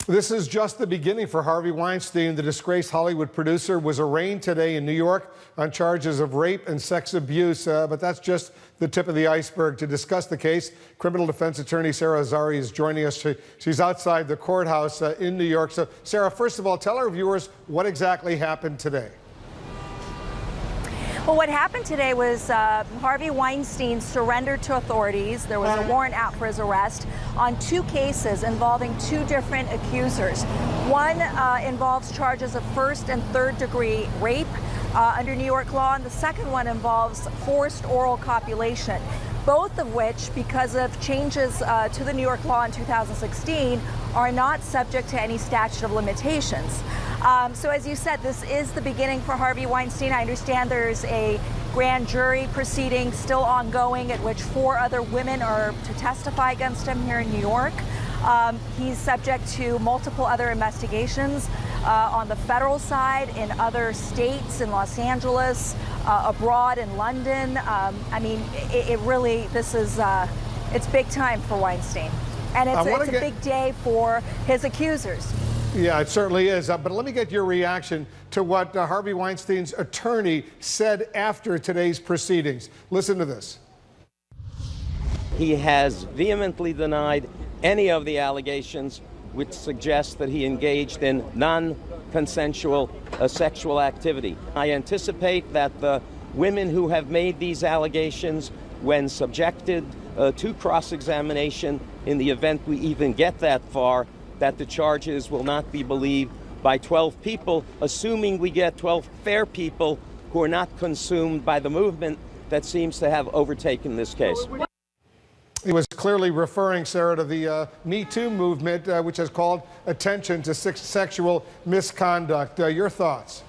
This is just the beginning for Harvey Weinstein. The disgraced Hollywood producer was arraigned today in New York on charges of rape and sex abuse. But that's just the tip of the iceberg. To discuss the case, criminal defense attorney Sara Azari is joining us. She's outside the courthouse in New York. So, Sara, first of all, tell our viewers what exactly happened today. Well, what happened today was Harvey Weinstein surrendered to authorities. There was a warrant out for his arrest on two cases involving two different accusers. One involves charges of first and third degree rape under New York law, and the second one involves forced oral copulation, both of which, because of changes to the New York law in 2016, are not subject to any statute of limitations. So as you said, this is the beginning for Harvey Weinstein. I understand there's a grand jury proceeding still ongoing at which 4 other women are to testify against him here in New York. He's subject to multiple other investigations on the federal side, in other states, in Los Angeles, abroad in London. I mean, it really, this is, it's big time for Weinstein. And it's a big day for his accusers. Yeah, it certainly is. But let me get your reaction to what Harvey Weinstein's attorney said after today's proceedings. Listen to this. He has vehemently denied any of the allegations which suggest that he engaged in non-consensual sexual activity. I anticipate that the women who have made these allegations, when subjected to cross-examination, in the event we even get that far, that the charges will not be believed by 12 people, assuming we get 12 fair people who are not consumed by the movement that seems to have overtaken this case. He was clearly referring, Sara, to the Me Too movement, which has called attention to sexual misconduct. Your thoughts?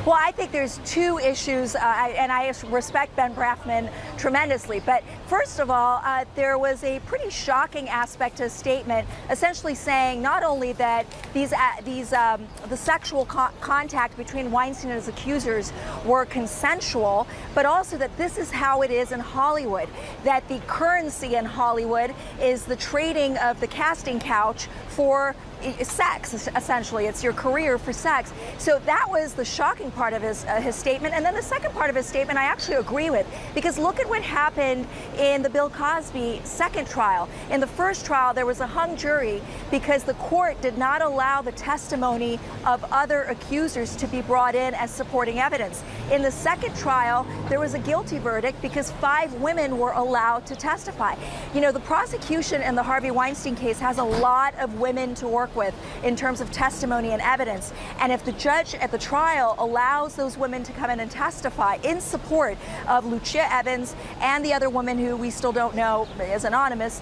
Well, I think there's two issues, and I respect Ben Brafman tremendously. But first of all, there was a pretty shocking aspect to his statement, essentially saying not only that the sexual contact between Weinstein and his accusers were consensual, but also that this is how it is in Hollywood, that the currency in Hollywood is the trading of the casting couch for sex. Essentially, it's your career for sex. So that was the shocking part of his statement. And then the second part of his statement I actually agree with, because look at what happened in the Bill Cosby second trial. In the first trial, there was a hung jury because the court did not allow the testimony of other accusers to be brought in as supporting evidence. In the second trial, there was a guilty verdict because 5 women were allowed to testify. You know, the prosecution in the Harvey Weinstein case has a lot of women to work with in terms of testimony and evidence. And if the judge at the trial allows those women to come in and testify in support of Lucia Evans and the other woman who we still don't know is anonymous,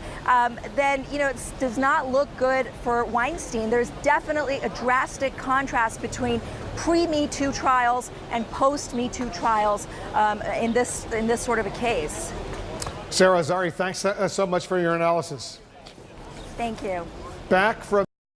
then, you know, it does not look good for Weinstein. There's definitely a drastic contrast between pre-Me Too trials and post-Me Too trials in this sort of a case. Sara Azari, thanks so much for your analysis. Thank you. Back from